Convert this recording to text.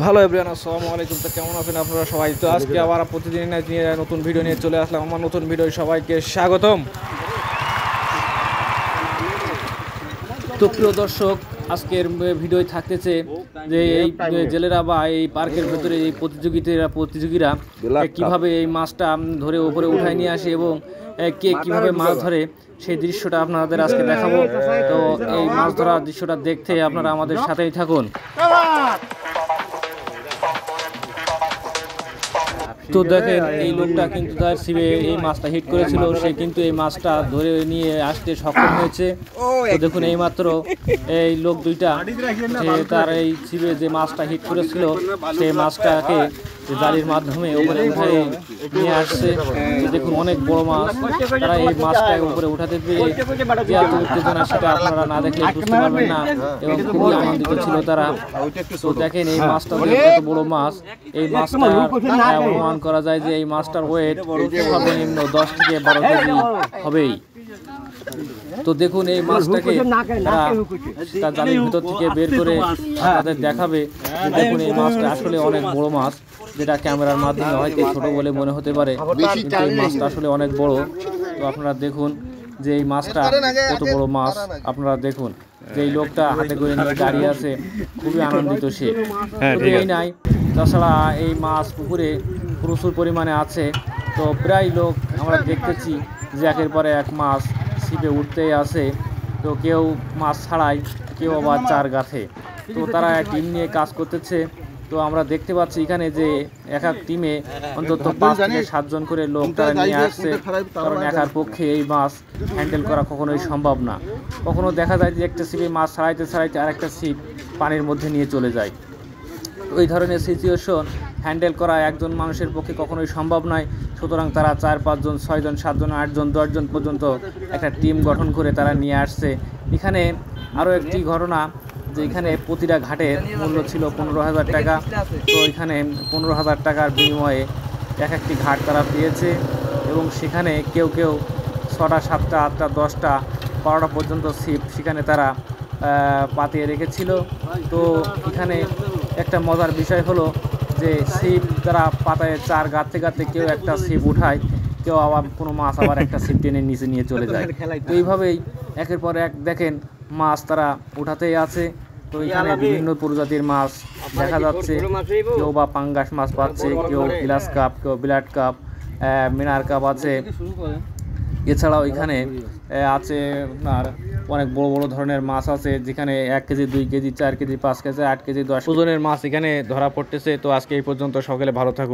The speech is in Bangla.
হ্যালো এভরিওয়ান, আসসালামু আলাইকুম। তো কেমন আছেন আপনারা সবাই? তো আজকে আবার প্রতিদিন নিয়ে নতুন ভিডিও নিয়ে চলে আসলাম। আমার নতুন ভিডিও সবাইকে স্বাগতম। তো প্রিয় দর্শক, আজকের ভিডিও থাকতেছে যে এই জেলেরা বা এই পার্কের ভেতরে এই প্রতিযোগীরা কিভাবে এই মাছটা ধরে উপরে উঠায় নিয়ে আসে এবং কে কিভাবে মাছ ধরে সেই দৃশ্যটা আপনাদের আজকে দেখাবো। তো এই মাছ ধরার দৃশ্যটা দেখতে আপনারা আমাদের সাথেই থাকুন। তো দেখেন, এই লোকটা কিন্তু তার ছিপে এই মাছটা হিট করেছিল, সে কিন্তু এই মাছটা ধরে নিয়ে আসতে সক্ষম হয়েছে। তো দেখুন, এই মাত্র এই লোক দুইটা তার এই ছিপে যে মাছটা হিট করেছিল সেই মাছটাকে জালির মাধ্যমে উপরে উঠে নিয়ে আসছে। দেখুন, অনেক বড় মাছ। তারা এই মাছটাকে উপরে উঠাতে পেরে যে এত উত্তেজনা, সেটা আপনারা না দেখলে বুঝতে পারবেন না, এবং খুবই আনন্দিত ছিল তারা। তো দেখেন, এই মাছটা এত বড় মাছ, এই মাছটা অনুমান করা যায় যে এই মাছটার ওয়েট সর্বনিম্ন 10 থেকে 12 কেজি হবেই। তো দেখুন, এই মাছটাকে তার জালের ভিতর থেকে বের করে তাদের দেখাবে। দেখুন, এই মাছটা আসলে অনেক বড় মাছ, যেটা ক্যামেরার মাধ্যমে হয়তো ছোট বলে মনে হতে পারে, কিন্তু এই মাছটা আসলে অনেক বড়। তো আপনারা দেখুন যে এই মাছটা কত বড় মাছ। আপনারা দেখুন যে এই লোকটা হাতে করে নিয়ে দাঁড়িয়ে আছে, খুবই আনন্দিত সে। এই নাই, তাছাড়া এই মাছ পুকুরে প্রচুর পরিমাণে আছে। তো প্রায় লোক আমরা দেখতেছি যে একের পরে এক মাছ ছিপে উঠতেই আছে। তো কেউ মাছ ছাড়াই, কেউ আবার চার গাঁথে। তো তারা টিম নিয়ে কাজ করতেছে। তো আমরা দেখতে পাচ্ছি এখানে যে এক এক টিমে অন্তত 5 থেকে 7 জন করে লোক তারা নিয়ে আসছে, কারণ একার পক্ষে এই মাছ হ্যান্ডেল করা কখনোই সম্ভব না। কখনো দেখা যায় যে একটা ছিপে মাছ ছাড়াইতে আরেকটা ছিপ পানির মধ্যে নিয়ে চলে যায়। ওই ধরনের সিচুয়েশন হ্যান্ডেল করা একজন মানুষের পক্ষে কখনোই সম্ভব নয়। সুতরাং তারা 4, 5 জন, 6 জন, 7 জন, 8 জন, 10 জন পর্যন্ত একটা টিম গঠন করে তারা নিয়ে আসছে। এখানে আরও একটি ঘটনা, যে এখানে প্রতিটা ঘাটের মূল্য ছিল 15,000 টাকা। তো এখানে 15,000 টাকার বিনিময়ে এক একটি ঘাট তারা পেয়েছে, এবং সেখানে কেউ 6টা, 7টা, 8টা, 10টা, 12টা পর্যন্ত ছিপ সেখানে তারা পাতিয়ে রেখেছিল। তো এখানে একটা মজার বিষয় হলো যে ছিপ তারা পাতায় চার গাঁথতে কেউ একটা ছিপ উঠায়, কেউ আবার কোনো মাছ আবার একটা ছিপ টেনে নিচে নিয়ে চলে যায়। তো এইভাবেই একের পর এক দেখেন মাছ তারা উঠাতেই আছে। তো এখানে বিভিন্ন প্রজাতির মাছ দেখা যাচ্ছে। কেউ বা পাঙ্গাস মাছ পাচ্ছে, কেউ গ্লাস কাপ, কেউ ব্লাড কাপ, মিনার কাপ আছে। এছাড়াও এখানে আছে আপনার অনেক বড় বড় ধরনের মাছ আছে, যেখানে 1 KG, 2 KG, 4 KG, 5 KG, 8 KG, 10 ওজনের মাছ এখানে ধরা পড়তেছে। তো আজকে এই পর্যন্ত, সকলে ভালো থাকুন।